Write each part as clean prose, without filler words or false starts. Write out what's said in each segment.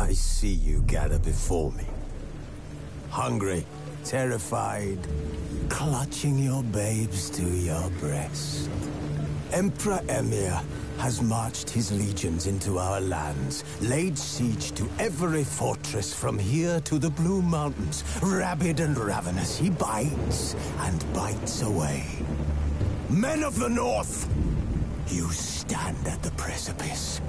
I see you gather before me. Hungry, terrified, clutching your babes to your breast. Emperor Emhyr has marched his legions into our lands, laid siege to every fortress from here to the Blue Mountains. Rabid and ravenous, he bites and bites away. Men of the North, you stand at the precipice.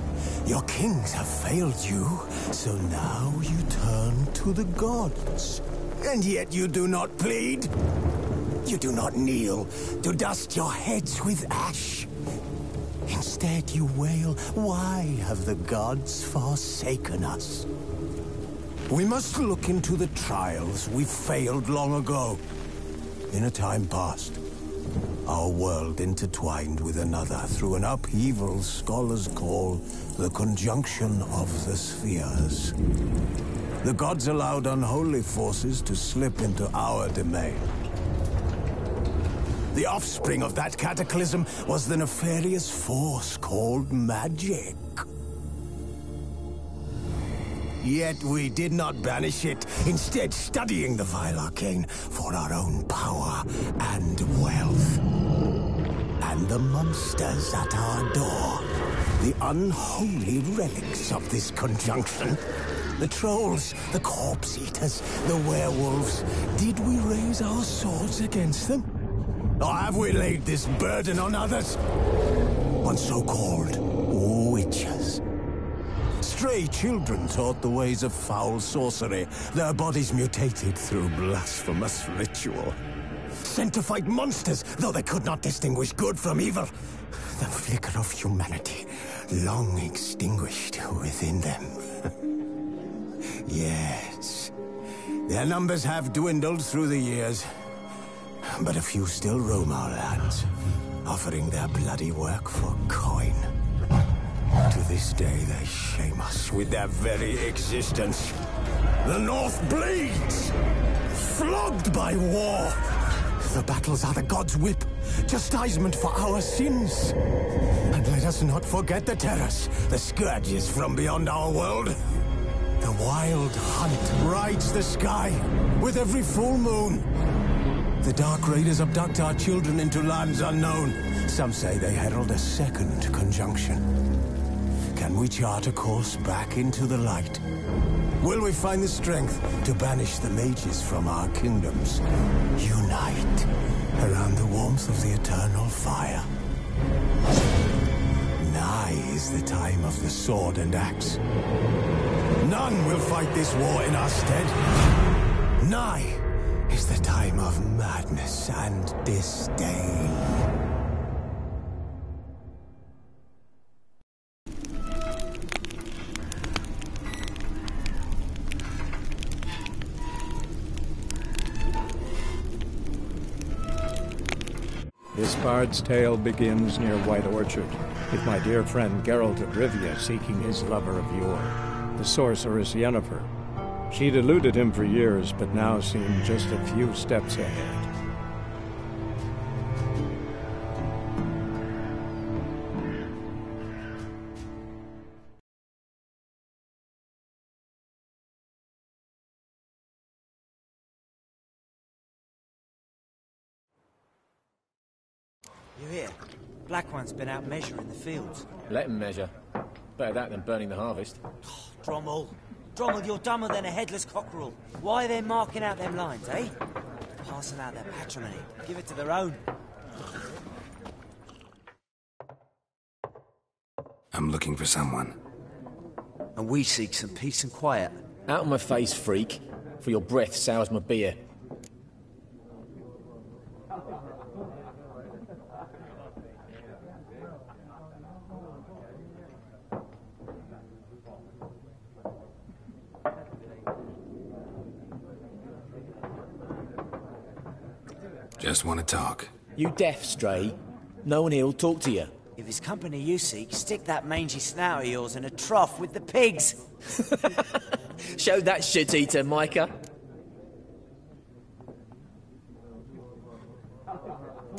Your kings have failed you, so now you turn to the gods. And yet you do not plead. You do not kneel to dust your heads with ash. Instead you wail, why have the gods forsaken us? We must look into the trials we failed long ago. In a time past, our world intertwined with another through an upheaval scholars call the conjunction of the spheres. The gods allowed unholy forces to slip into our domain. The offspring of that cataclysm was the nefarious force called magic. Yet we did not banish it, instead studying the vile arcane for our own power and wealth. And the monsters at our door, the unholy relics of this conjunction. The trolls, the corpse-eaters, the werewolves. Did we raise our swords against them? Or have we laid this burden on others? On so-called witches. Stray children taught the ways of foul sorcery, their bodies mutated through blasphemous ritual. Sent to fight monsters, though they could not distinguish good from evil. The flicker of humanity, long extinguished within them. Yes, their numbers have dwindled through the years, but a few still roam our lands, offering their bloody work for coin. To this day, they shame us with their very existence. The North bleeds, flogged by war. The battles are the gods' whip, chastisement for our sins. And let us not forget the terrors, the scourges from beyond our world. The wild hunt rides the sky with every full moon. The Dark Raiders abduct our children into lands unknown. Some say they herald a second conjunction. Can we chart a course back into the light? Will we find the strength to banish the mages from our kingdoms? Unite around the warmth of the eternal fire. Nigh is the time of the sword and axe. None will fight this war in our stead. Nigh is the time of madness and disdain. This bard's tale begins near White Orchard, with my dear friend Geralt of Rivia seeking his lover of yore, the sorceress Yennefer. She'd eluded him for years, but now seemed just a few steps ahead. You hear? Black One's been out measuring the fields. Let him measure. Better that than burning the harvest. Oh, Drommel, you're dumber than a headless cockerel. Why are they marking out them lines, eh? Passing out their patrimony. Give it to their own. I'm looking for someone. And we seek some peace and quiet. Out of my face, freak. For your breath sours my beer. Just want to talk. You deaf, Stray? No one here'll talk to you. If it's company you seek, stick that mangy snout of yours in a trough with the pigs. Show that shit-eater, Micah.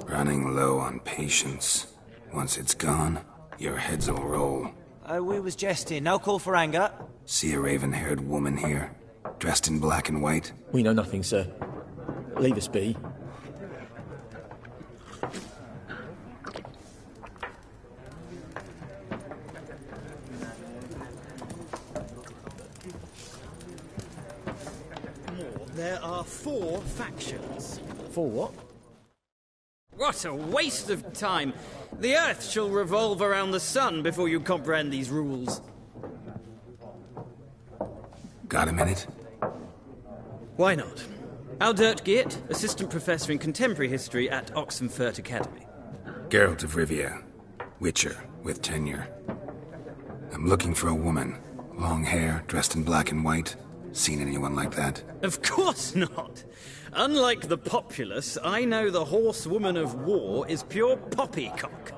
Running low on patience. Once it's gone, your heads will roll. We was jesting. No call for anger. See a raven-haired woman here, dressed in black and white? We know nothing, sir. Leave us be. There are 4 factions. 4 what? What a waste of time! The Earth shall revolve around the sun before you comprehend these rules. Got a minute? Why not? Aldert Geert, Assistant Professor in Contemporary History at Oxenfurt Academy. Geralt of Rivia, Witcher, with tenure. I'm looking for a woman. Long hair, dressed in black and white. Seen anyone like that? Of course not! Unlike the populace, I know the horsewoman of war is pure poppycock.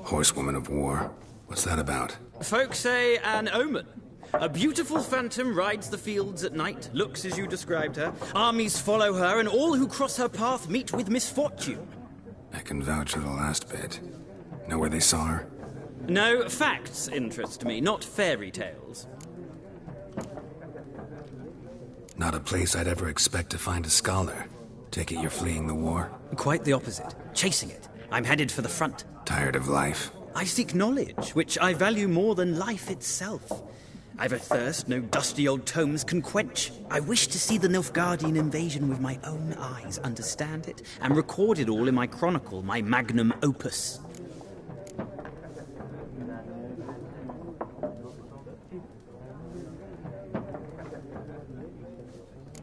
Horsewoman of war? What's that about? Folk say an omen. A beautiful phantom rides the fields at night, looks as you described her. Armies follow her, and all who cross her path meet with misfortune. I can vouch for the last bit. Know where they saw her? No, facts interest me, not fairy tales. Not a place I'd ever expect to find a scholar. Take it you're fleeing the war? Quite the opposite. Chasing it. I'm headed for the front. Tired of life? I seek knowledge, which I value more than life itself. I've a thirst no dusty old tomes can quench. I wish to see the Nilfgaardian invasion with my own eyes, understand it, and record it all in my chronicle, my magnum opus.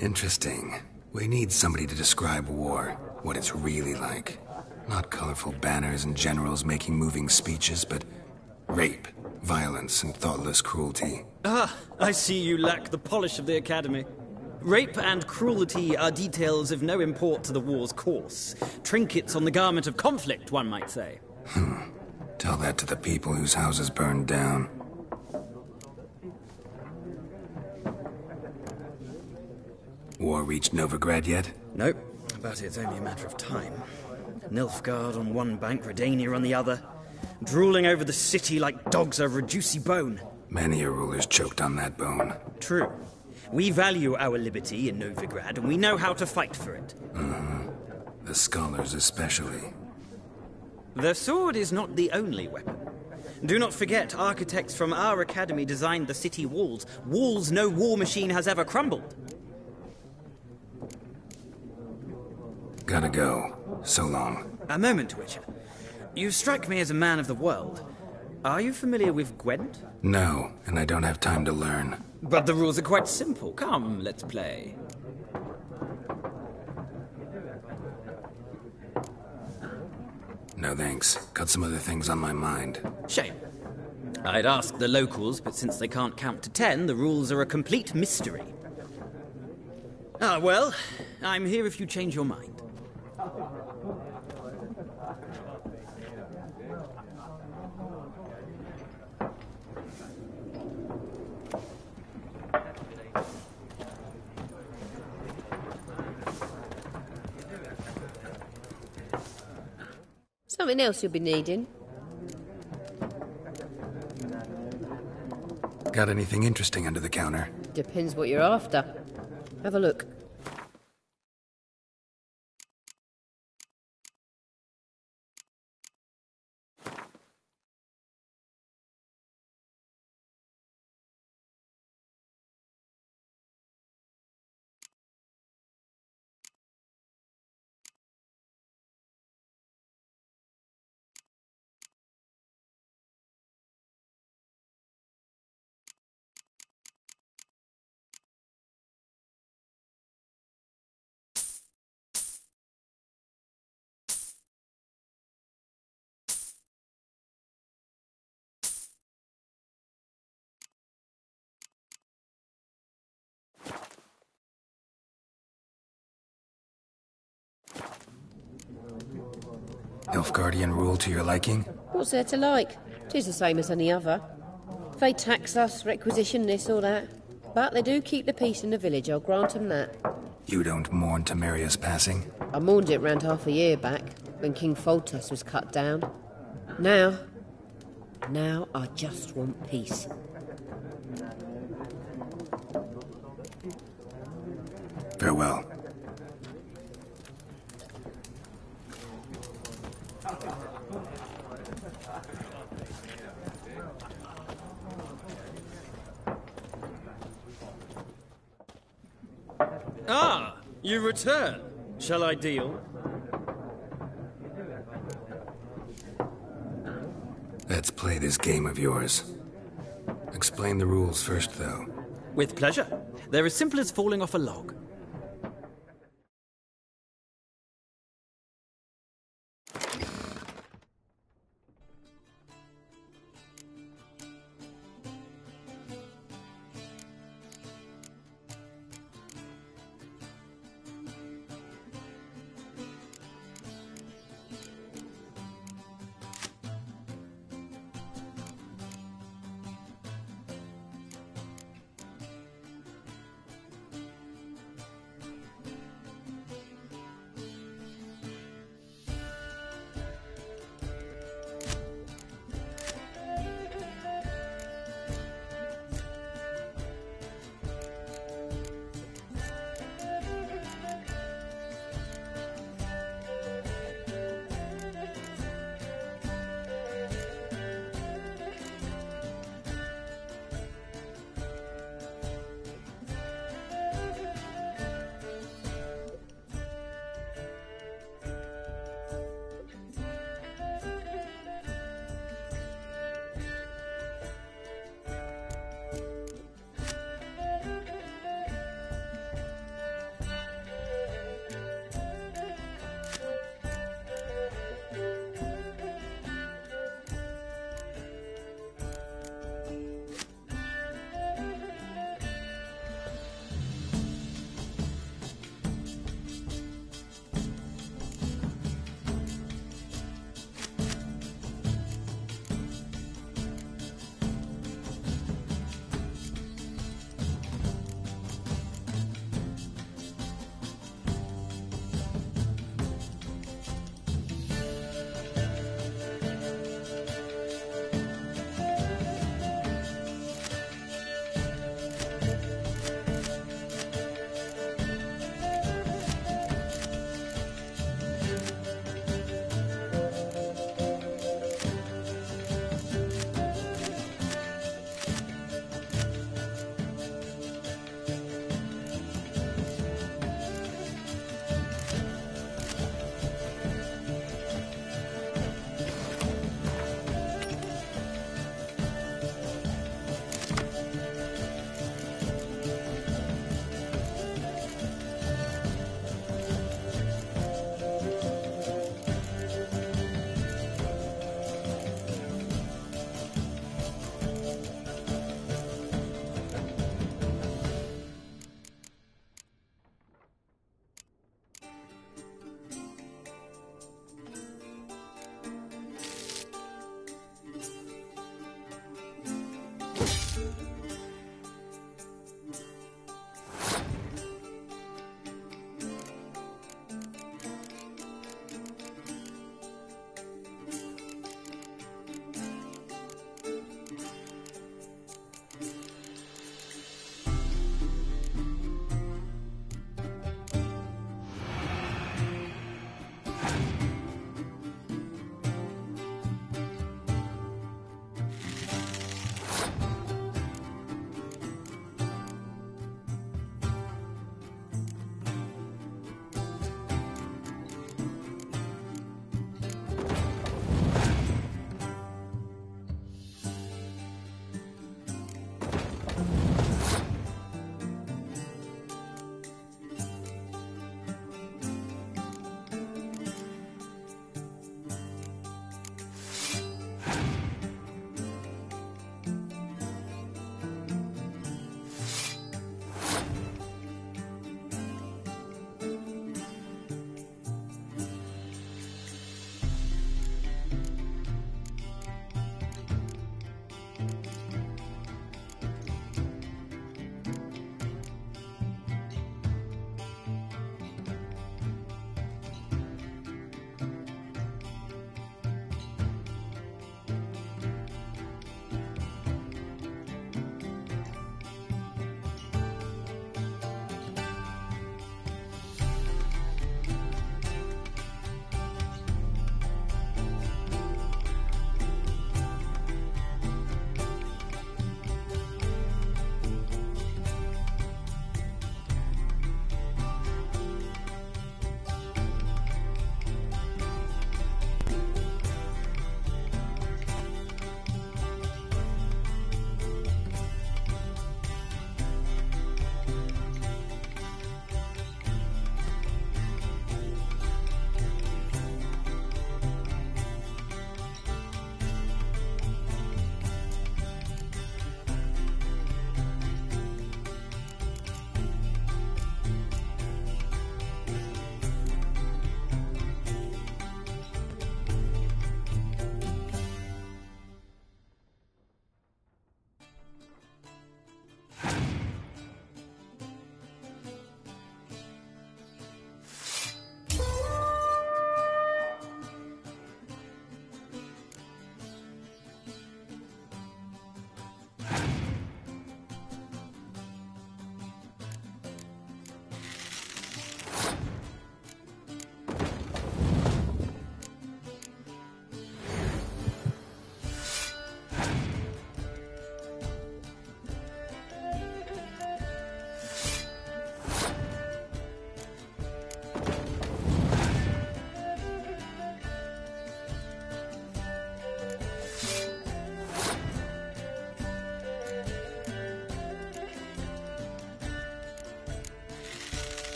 Interesting. We need somebody to describe war, what it's really like. Not colorful banners and generals making moving speeches, but rape, violence, and thoughtless cruelty. Ah, I see you lack the polish of the Academy. Rape and cruelty are details of no import to the war's course. Trinkets on the garment of conflict, one might say. Tell that to the people whose houses burned down. War reached Novigrad yet? Nope, but it's only a matter of time. Nilfgaard on one bank, Redania on the other. Drooling over the city like dogs over a juicy bone. Many a ruler's choked on that bone. True. We value our liberty in Novigrad, and we know how to fight for it. The scholars especially. The sword is not the only weapon. Do not forget, architects from our academy designed the city walls. Walls no war machine has ever crumbled. Gotta go. So long. A moment, Witcher. You strike me as a man of the world. Are you familiar with Gwent? No, and I don't have time to learn. But the rules are quite simple. Come, let's play. No thanks. Got some other things on my mind. Shame. I'd ask the locals, but since they can't count to 10, the rules are a complete mystery. Ah, well, I'm here if you change your mind. Something else you'll be needing? Got anything interesting under the counter? Depends what you're after. Have a look. Nilfgaardian rule to your liking? What's there to like? 'Tis the same as any other. They tax us, requisition this or that. But they do keep the peace in the village, I'll grant 'em that. You don't mourn Temeria's passing? I mourned it round half a year back, when King Foltest was cut down. Now, Now I just want peace. Farewell. Ah, you return. Shall I deal? Let's play this game of yours. Explain the rules first, though. With pleasure. They're as simple as falling off a log.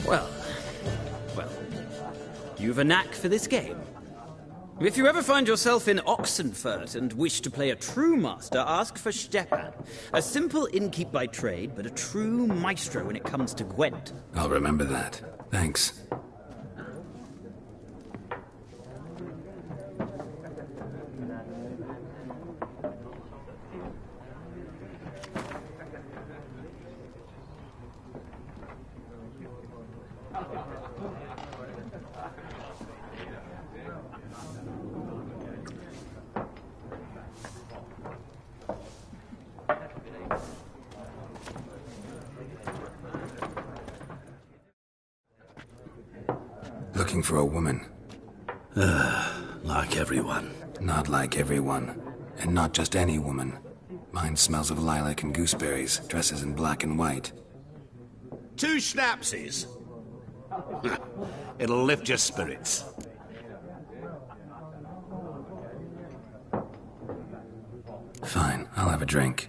Well, you've a knack for this game. If you ever find yourself in Oxenfurt and wish to play a true master, ask for Stepan. A simple innkeep by trade, but a true maestro when it comes to Gwent. I'll remember that. Thanks. Looking for a woman. Like everyone. Not like everyone. And not just any woman. Mine smells of lilac and gooseberries, dresses in black and white. 2 schnapsies. It'll lift your spirits. Fine, I'll have a drink.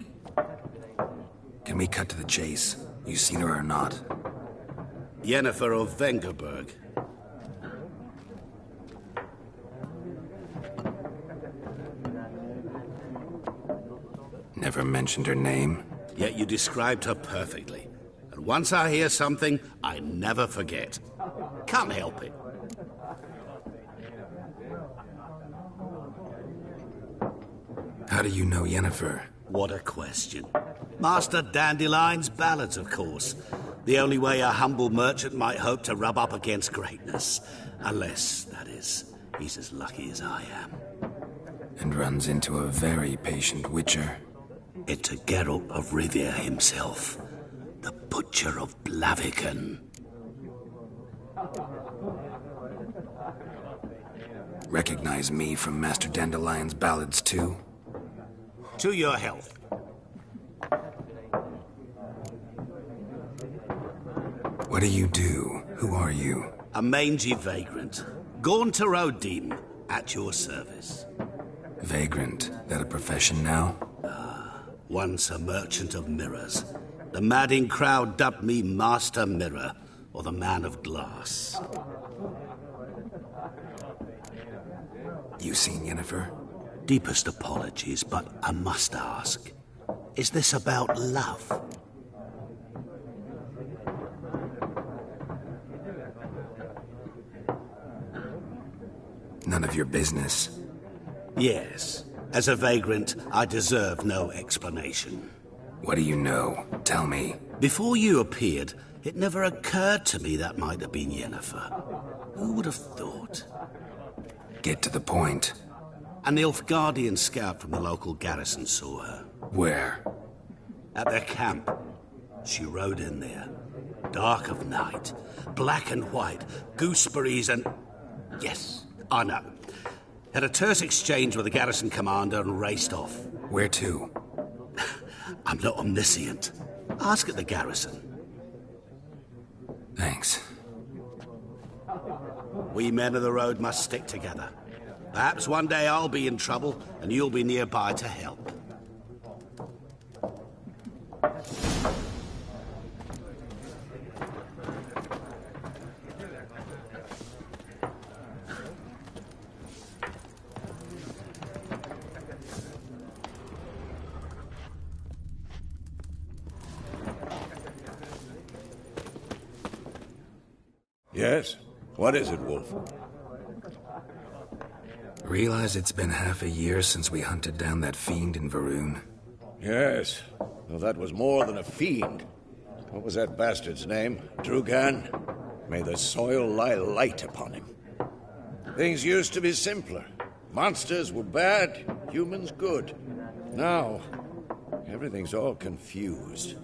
Can we cut to the chase? You seen her or not? Yennefer of Vengerberg. Never mentioned her name. Yet you described her perfectly. And once I hear something, I never forget. Can't help it. How do you know Yennefer? What a question. Master Dandelion's ballads, of course. The only way a humble merchant might hope to rub up against greatness. Unless, that is, he's as lucky as I am. And runs into a very patient witcher. Into Geralt of Rivia himself. The Butcher of Blaviken. Recognize me from Master Dandelion's ballads, too? To your health. What do you do? Who are you? A mangy vagrant. Gaunter Odin, at your service. Vagrant? That a profession now? Once a merchant of mirrors. The madding crowd dubbed me Master Mirror, or the Man of Glass. You seen Yennefer? Deepest apologies, but I must ask. Is this about love? None of your business. Yes. As a vagrant, I deserve no explanation. What do you know? Tell me. Before you appeared, it never occurred to me that might have been Yennefer. Who would have thought? Get to the point. An Nilfgaardian scout from the local garrison saw her. Where? At their camp. She rode in there. Dark of night. Black and white. Gooseberries and... Yes, I know. Had a terse exchange with the garrison commander and raced off. Where to? I'm not omniscient. Ask at the garrison. Thanks. We men of the road must stick together. Perhaps one day I'll be in trouble and you'll be nearby to help. Yes? What is it, Wolf? Realize it's been half a year since we hunted down that fiend in Varun? Yes. Well, that was more than a fiend. What was that bastard's name? Drugan? May the soil lie light upon him. Things used to be simpler. Monsters were bad, humans good. Now, everything's all confused.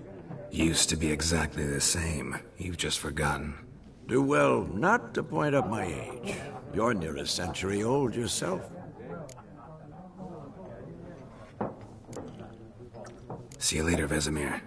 Used to be exactly the same. You've just forgotten. Do well not to point up my age. You're near a century old yourself. See you later, Vesemir.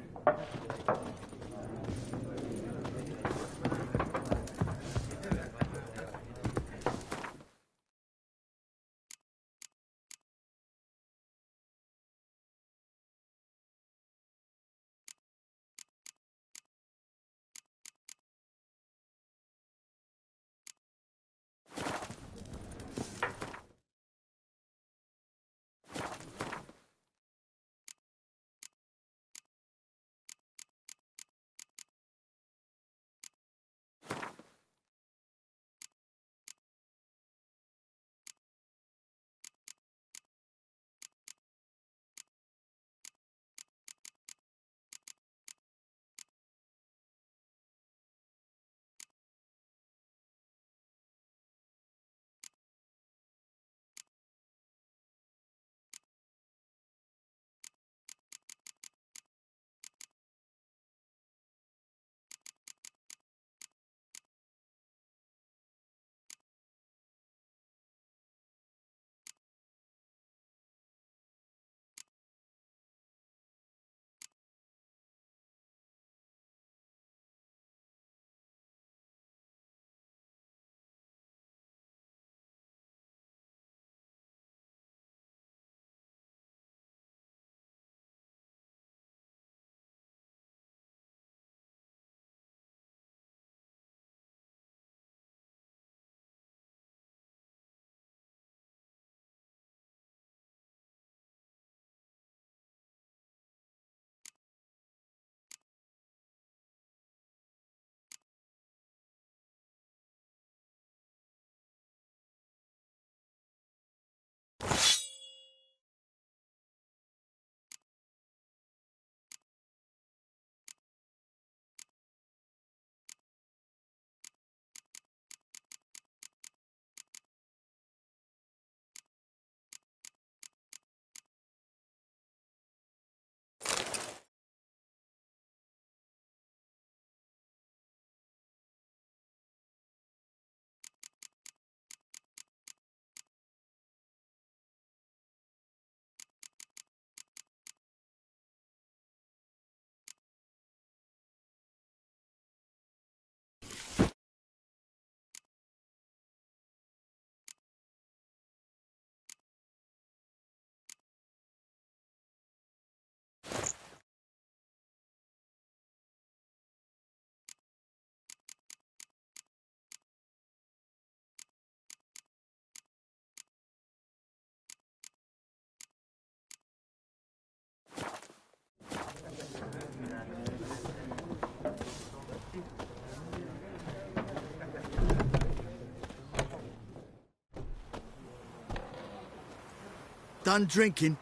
Done drinking?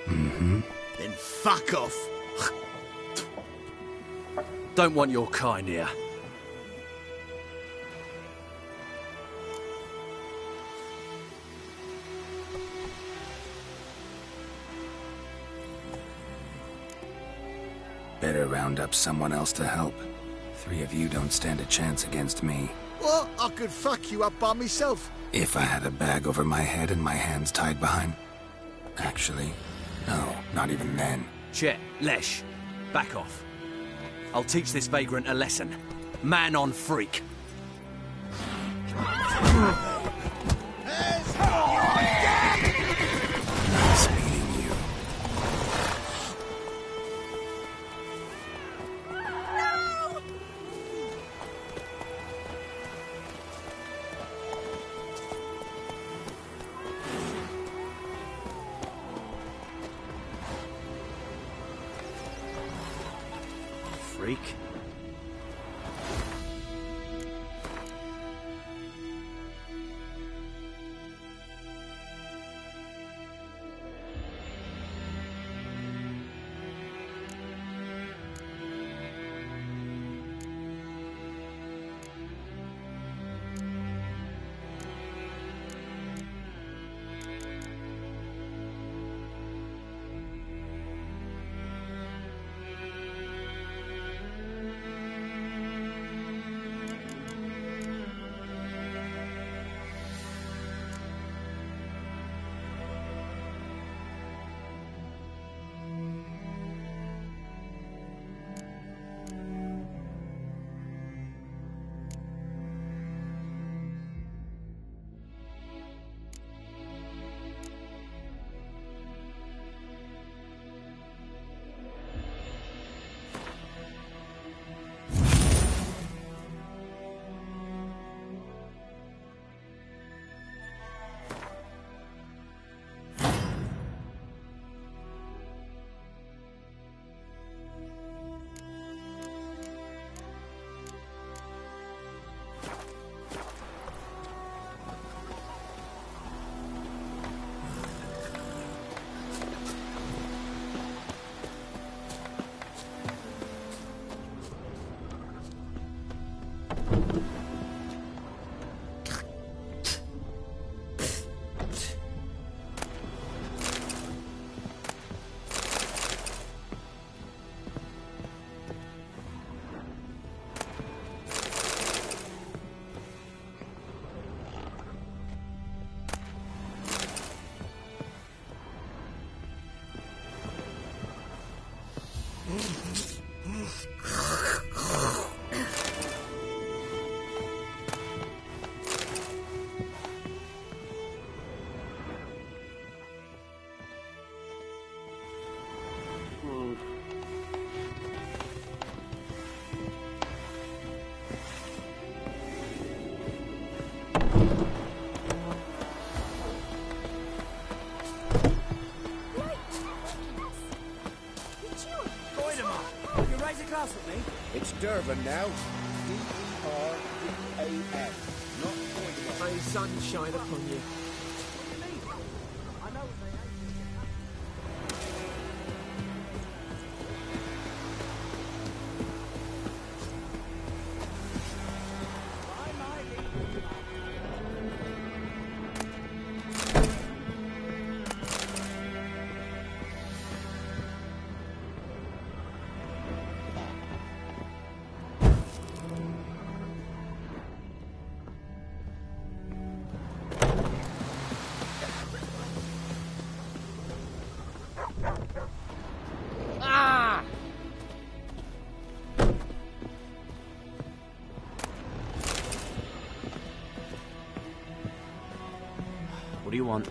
Mm-hmm. Then fuck off. Don't want your kind here. Better round up someone else to help. 3 of you don't stand a chance against me. What? I could fuck you up by myself. If I had a bag over my head and my hands tied behind... Actually, no, not even then. Chet, Lesh, back off. I'll teach this vagrant a lesson. Man on freak. Nice meeting you. Freak. Durban now. D-E-R-B-A-N. Not going to May the sun shine upon you. What do you want?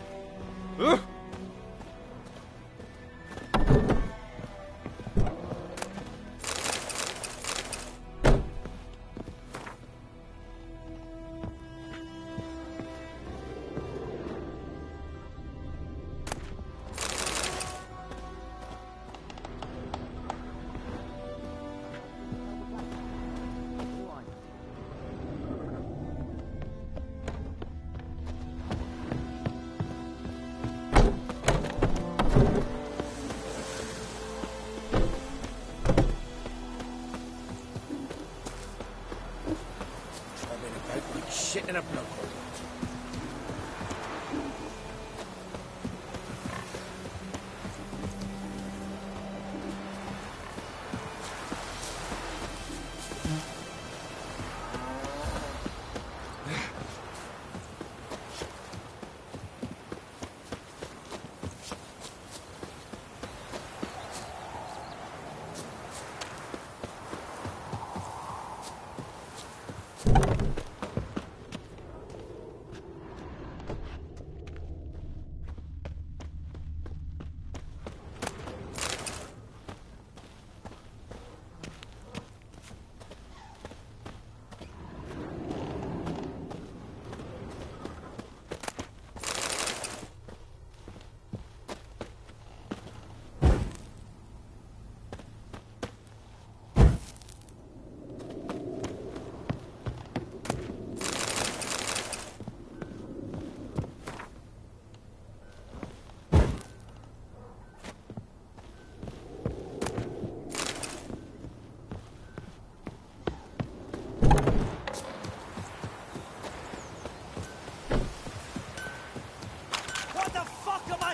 shit in a blood.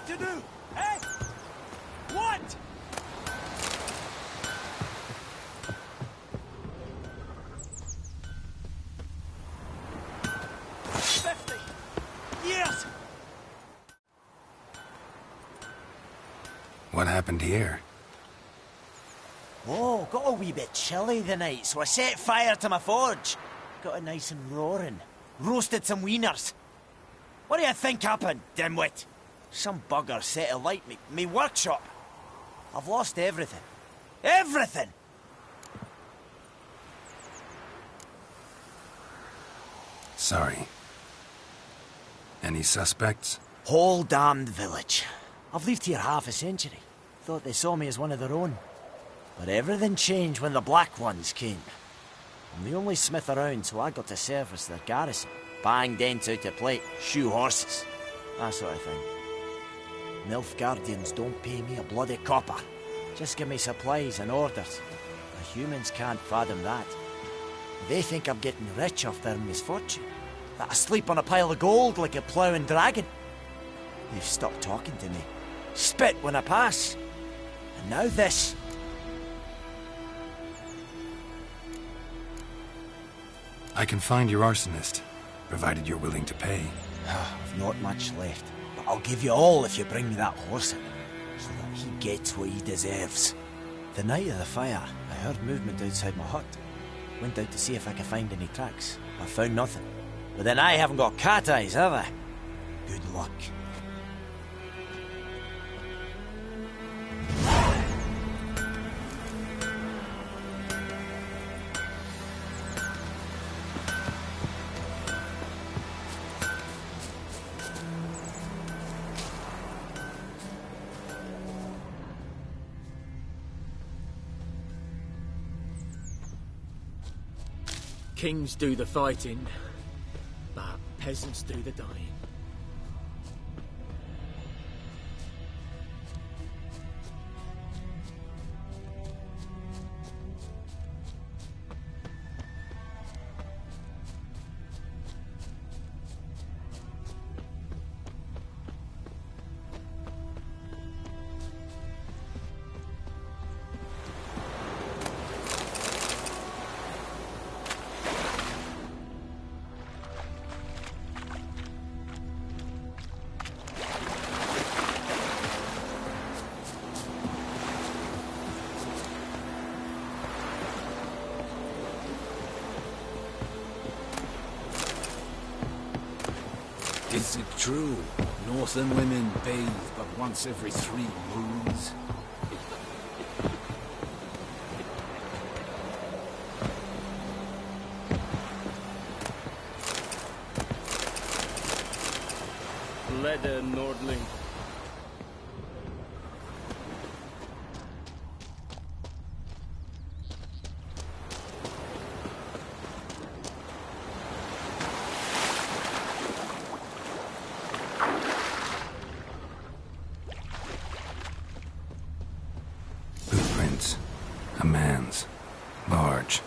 To do? Eh? What? 50 years. What happened here? Oh, got a wee bit chilly the night, so I set fire to my forge. Got it nice and roaring. Roasted some wieners. What do you think happened, dimwit? Some bugger set alight me workshop. I've lost everything. Everything! Sorry. Any suspects? Whole damned village. I've lived here half a century. Thought they saw me as one of their own. But everything changed when the Black Ones came. I'm the only smith around, so I got to service their garrison. Bang dents out of plate, shoe horses. That sort of thing. Nilfgaardians don't pay me a bloody copper. Just give me supplies and orders. The humans can't fathom that. They think I'm getting rich off their misfortune. That I sleep on a pile of gold like a ploughing dragon. They've stopped talking to me. Spit when I pass. And now this. I can find your arsonist, provided you're willing to pay. I've not much left. I'll give you all if you bring me that horse in, so that he gets what he deserves. The night of the fire, I heard movement outside my hut. Went out to see if I could find any tracks. I found nothing. But then I haven't got cat eyes, have I? Good luck. Kings do the fighting, but peasants do the dying. Is it true? Northern women bathe but once every 3 moons? Leather, Nordling. Footprints. A man's. Large.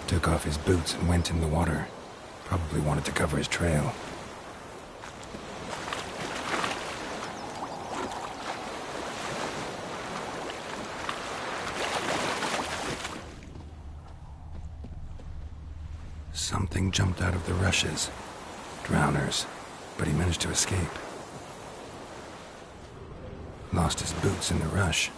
Took off his boots and went in the water. Probably wanted to cover his trail. Something jumped out of the rushes. Drowners. But he managed to escape. Lost his boots in the rush.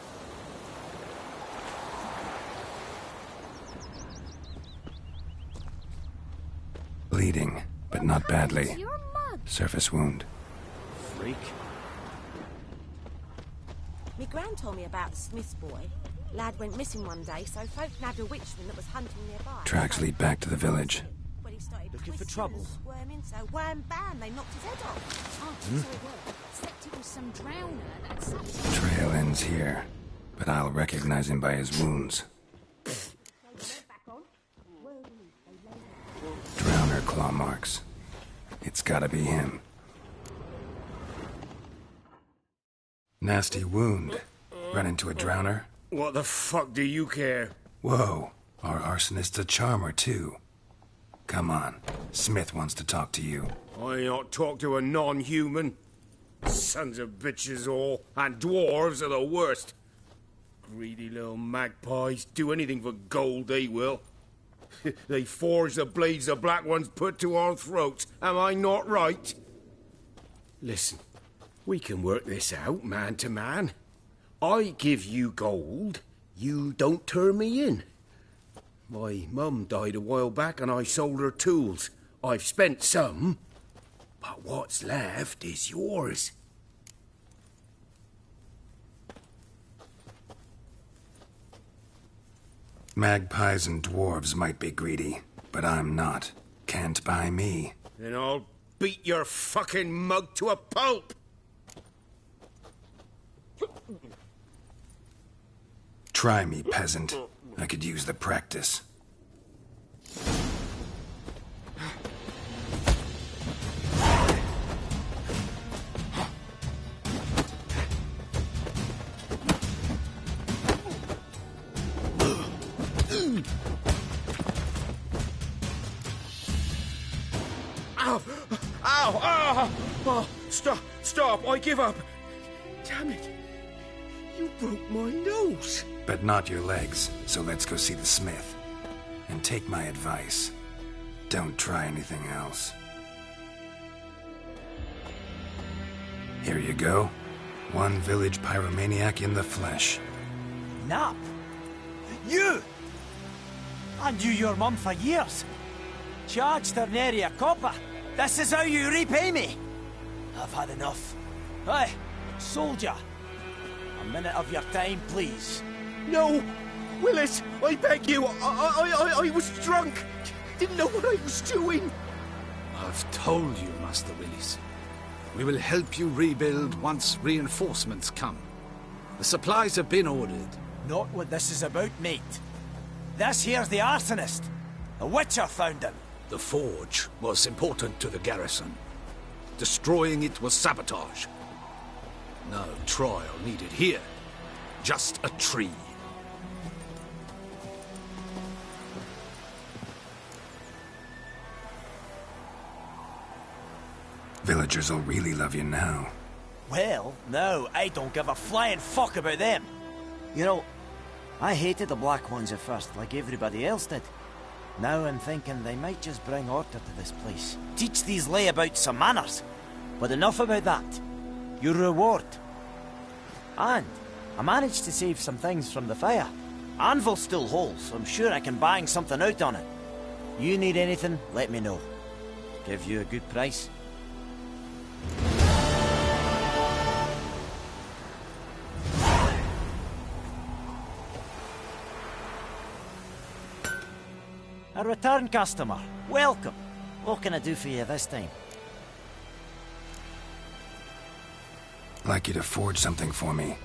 Bleeding, but not badly. Surface wound. Freak. Me gran told me about the Smith's boy. Lad went missing one day, so folk nabbed a witchman that was hunting nearby. Tracks lead back to the village. When he started looking for trouble. Squirming, so wham bam, they knocked his head off. Oh, so it worked. Except it was some drowner that sacked Trail ends here, but I'll recognize him by his wounds. Drowner claw marks. It's gotta be him. Nasty wound. Run into a drowner? What the fuck do you care? Whoa, our arsonist's a charmer too. Come on, Smith wants to talk to you. I ain't not talk to a non-human. Sons of bitches all, and dwarves are the worst. Greedy little magpies, do anything for gold, they will. They forge the blades the black ones put to our throats, am I not right? Listen, we can work this out, man to man. I give you gold, you don't turn me in. My mum died a while back and I sold her tools. I've spent some, but what's left is yours. Magpies and dwarves might be greedy, but I'm not. Can't buy me. Then I'll beat your fucking mug to a pulp! Try me, peasant. I could use the practice. Ow! Ow! Ow! Oh, stop! I give up! Damn it! You broke my nose! But not your legs, so let's go see the smith. And take my advice. Don't try anything else. Here you go. One village pyromaniac in the flesh. Nap? You! I knew your mum for years. Charged her nary a copper. This is how you repay me. I've had enough. Hey, soldier. A minute of your time, please. No! Willis, I beg you. I was drunk. Didn't know what I was doing. I've told you, Master Willis. We will help you rebuild once reinforcements come. The supplies have been ordered. Not what this is about, mate. This here's the arsonist. A witcher found him. The forge was important to the garrison. Destroying it was sabotage. No trial needed here. Just a tree. Villagers will really love you now. Well, no, I don't give a flying fuck about them. You know, I hated the Black Ones at first, like everybody else did. Now I'm thinking they might just bring order to this place. Teach these layabouts some manners. But enough about that. Your reward. And I managed to save some things from the fire. Anvil still whole, so I'm sure I can bang something out on it. You need anything, let me know. Give you a good price. A return customer. Welcome. What can I do for you this time? I'd like you to forge something for me.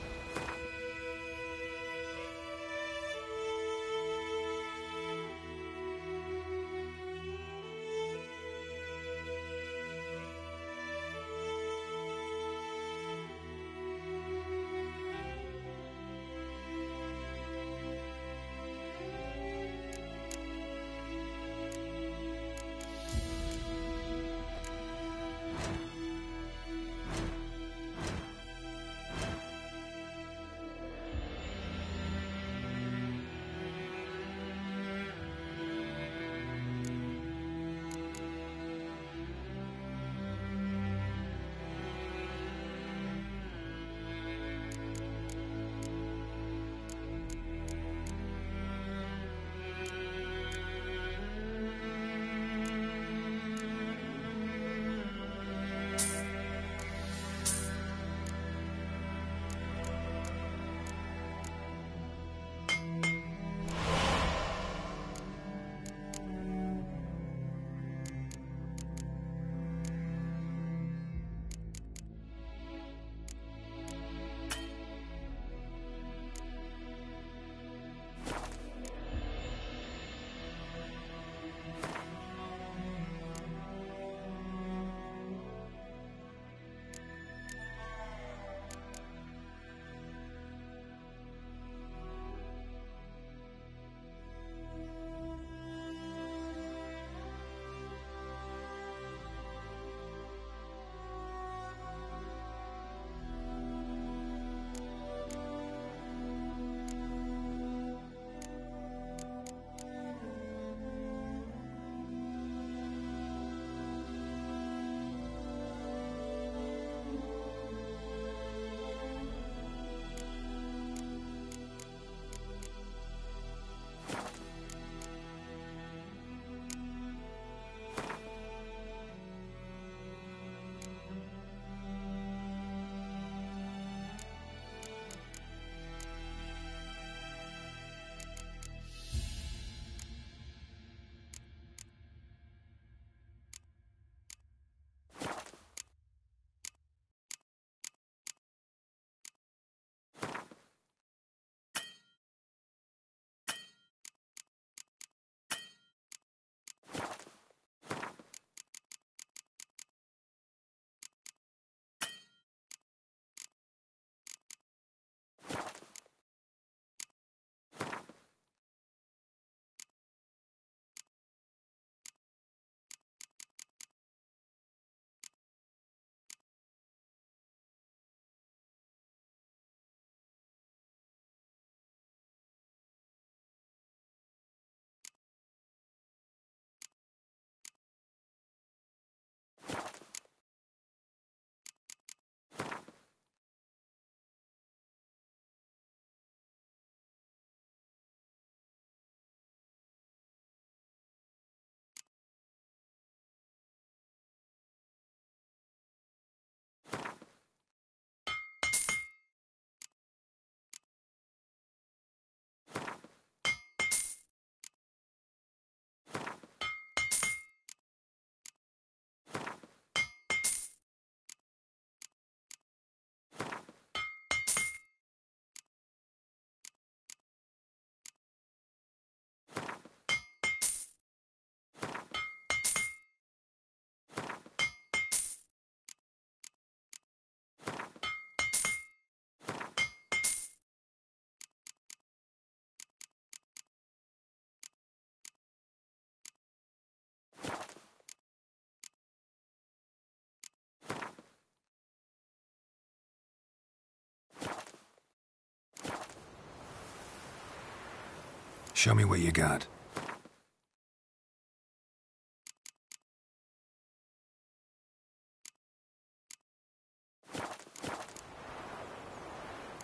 Show me what you got.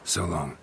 So long.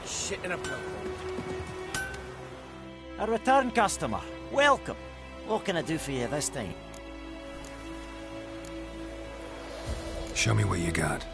Shit in a pool. A return customer. Welcome. What can I do for you this time? Show me what you got.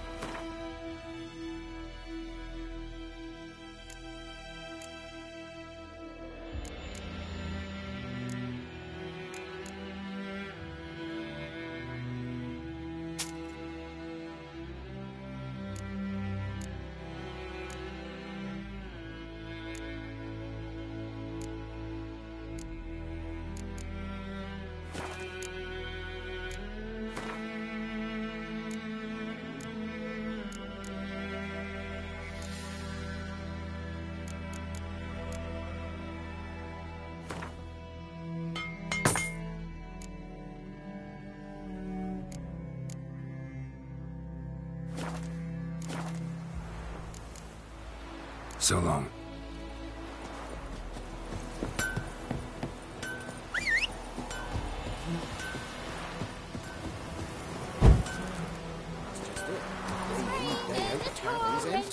So long.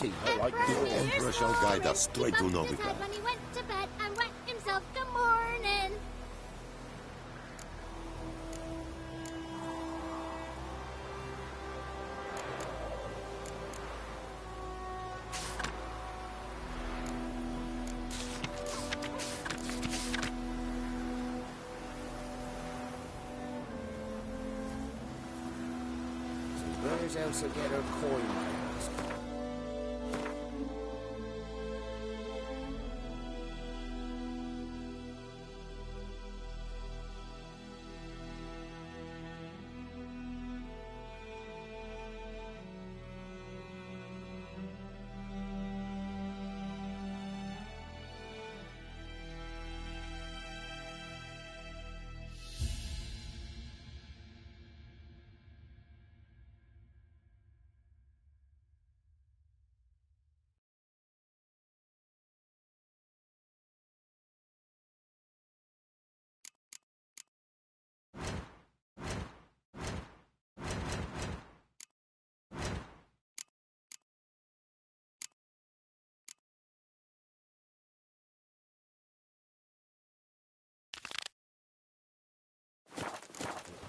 The Emperor shall guide us straight to Novigrad. When he went to bed and wrapped himself good morning. Where's Elsa get her coin?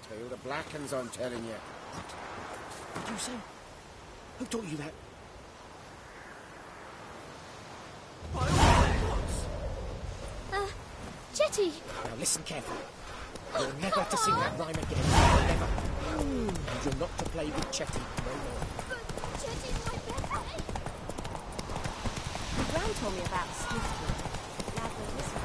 Tale the Blackens, I'm telling you. What did you say? Who taught you that? Jetty! Now listen carefully. You're never to sing that rhyme again. Never. And you're not to play with Chetty no more. But Jetty's my best mate! My gran told me about the Smith boy. Lad went missing.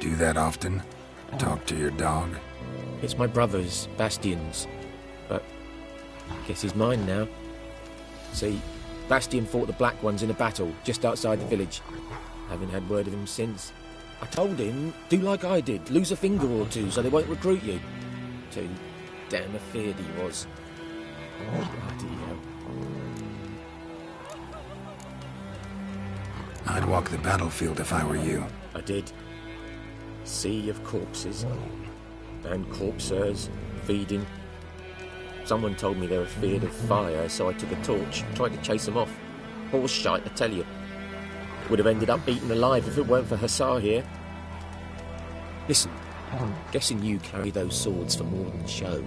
do that often? Talk to your dog? It's my brother's, Bastian's. But I guess he's mine now. See, Bastian fought the Black Ones in a battle just outside the village. Haven't had word of him since. I told him, do like I did, lose a finger or two so they won't recruit you. Too damn afeard he was. Oh, bloody hell. I'd walk the battlefield if I were you. I did. Sea of corpses. And corpsers, feeding. Someone told me they were feared of fire, so I took a torch, tried to chase them off. Horse shite, I tell you. Would have ended up eaten alive if it weren't for Hussar here. Listen, I'm guessing you carry those swords for more than show.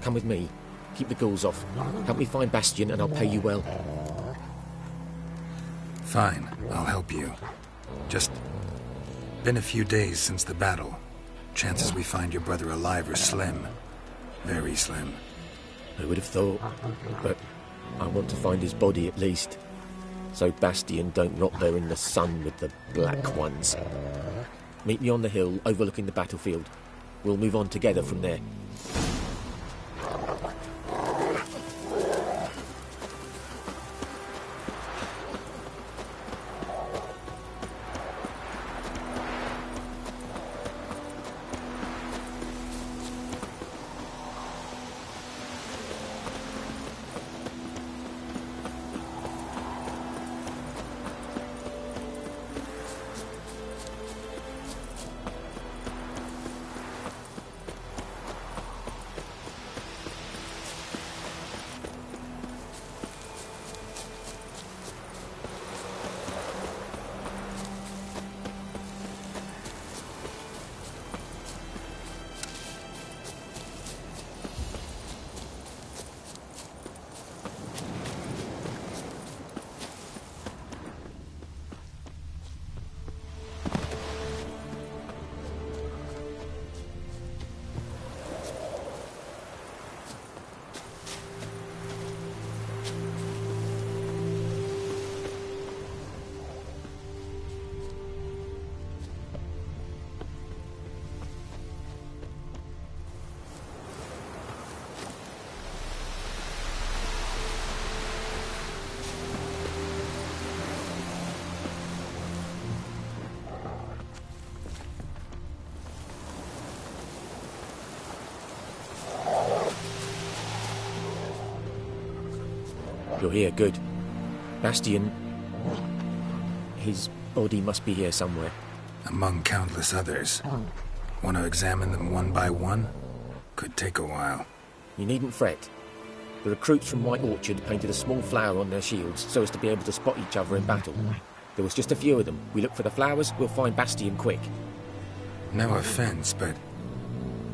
Come with me. Keep the ghouls off. Help me find Bastian and I'll pay you well. Fine, I'll help you. Just been a few days since the battle. Chances we find your brother alive are slim. Very slim. I would have thought, but I want to find his body at least. So Bastian don't rot there in the sun with the Black Ones. Meet me on the hill overlooking the battlefield. We'll move on together from there. You're here, good. Bastian... his body must be here somewhere. Among countless others. Want to examine them one by one? Could take a while. You needn't fret. The recruits from White Orchard painted a small flower on their shields so as to be able to spot each other in battle. There was just a few of them. We look for the flowers, we'll find Bastian quick. No offense, but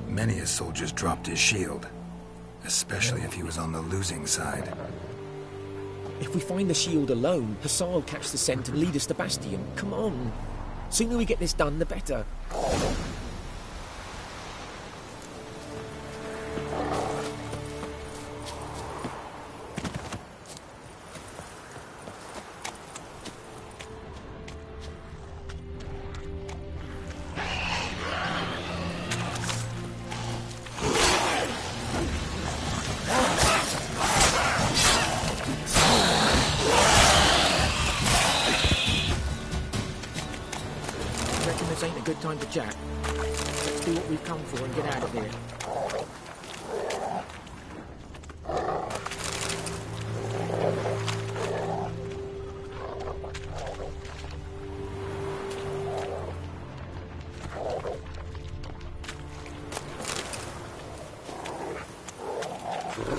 many a soldier's dropped his shield. Especially if he was on the losing side. If we find the shield alone, Hussar will catch the scent and lead us to Bastian. Come on. Sooner we get this done, the better. Time to chat. Let's do what we've come for and get out of here.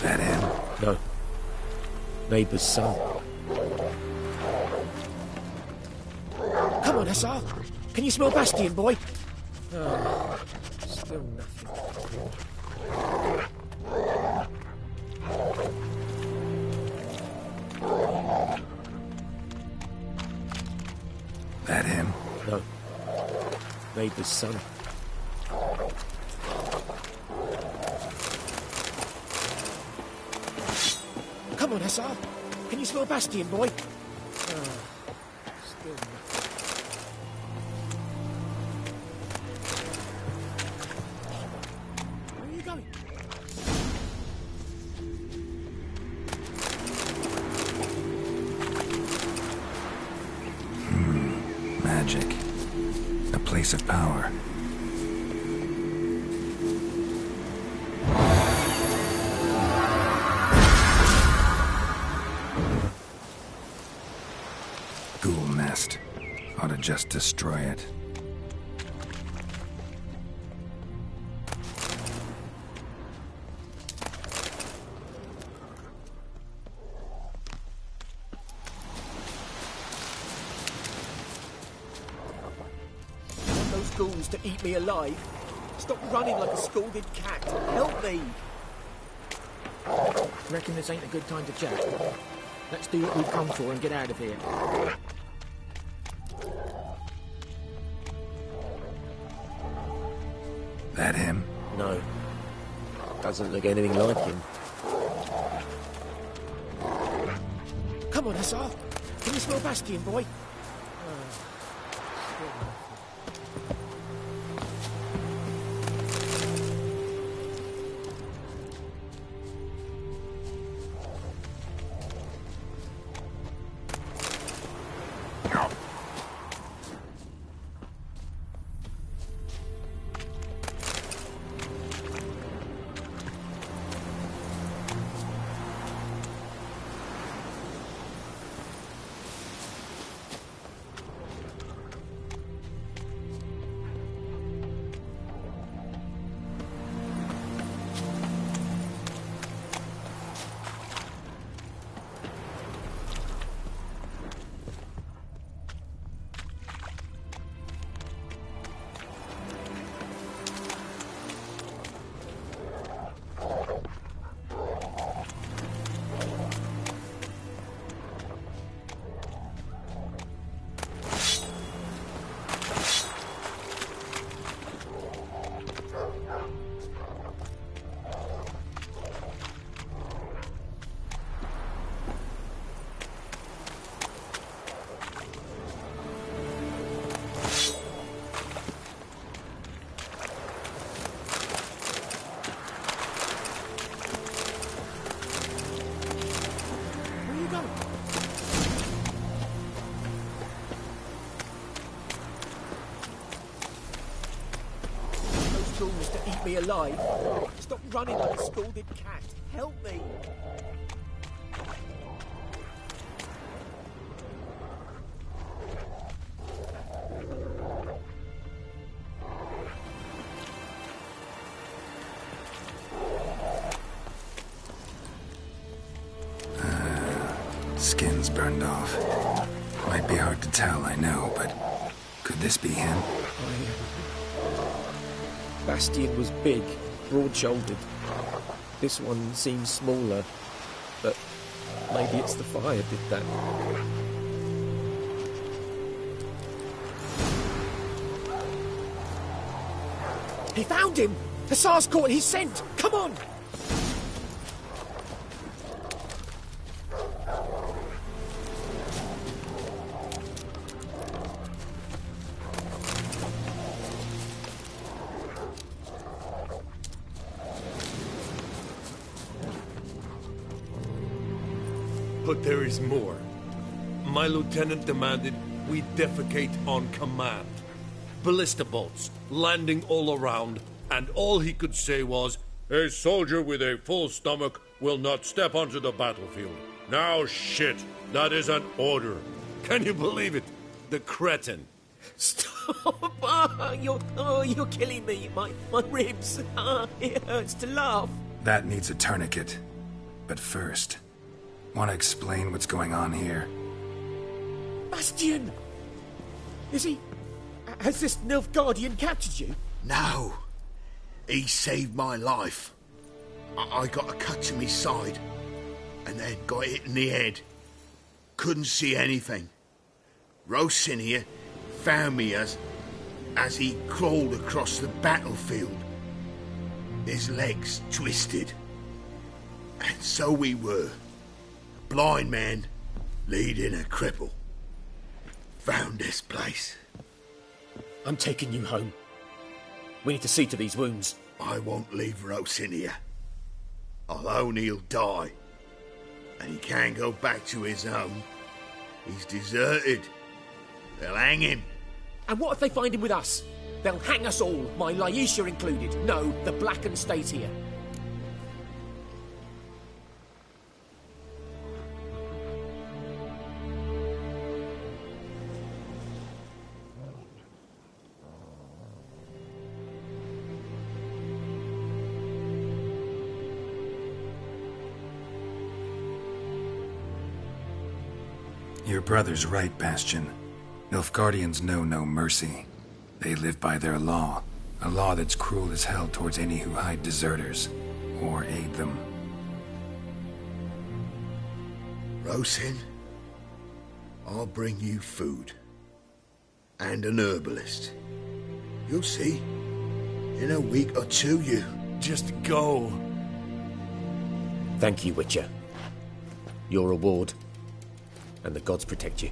That him? No. Neighbour's son. Come on, Hussar. Can you smell Bastian, boy? Oh, still nothing. That him? No. Neighbour's son. Come on, Hussar. Can you smell Bastian, boy? Oh, still nothing. base of power. Ghoul nest. Ought to just destroy it. Those ghouls to eat me alive. Stop running like a scalded cat. Help me! Reckon this ain't a good time to chat. Let's do what we've come for and get out of here. That him? No. Doesn't look anything like him. Come on, Hussar. Can you smell Bastion, boy? To eat me alive. Stop running like a scalded cat. Help me. Skin's burned off. Might be hard to tell, I know, but could this be him? Bastion was big, broad-shouldered. This one seems smaller, but maybe it's the fire did that. He found him! Hussar's caught his scent! Come on! But there is more. My lieutenant demanded we defecate on command. Ballista bolts, landing all around, and all he could say was, "A soldier with a full stomach will not step onto the battlefield." Now shit, that is an order. Can you believe it? The cretin. Stop! You're killing me. My ribs. It hurts to laugh. That needs a tourniquet. But first, want to explain what's going on here? Bastion! Is he... Has this Nilfgaardian captured you? No. He saved my life. I got a cut to my side, and then got hit in the head. Couldn't see anything. Rosin here found me as he crawled across the battlefield. His legs twisted. And so we were. A blind man leading a cripple. Found this place. I'm taking you home. We need to see to these wounds. I won't leave Rosin here. I'll own he'll die. And he can't go back to his home. He's deserted. They'll hang him. And what if they find him with us? They'll hang us all, my Laisha included. No, the Blacken stays here. Your brother's right, Bastion. Nilfgaardians know no mercy. They live by their law, a law that's cruel as hell towards any who hide deserters or aid them. Rosin, I'll bring you food. And an herbalist. You'll see. In a week or two, you... Just go. Thank you, Witcher. Your reward. And the gods protect you.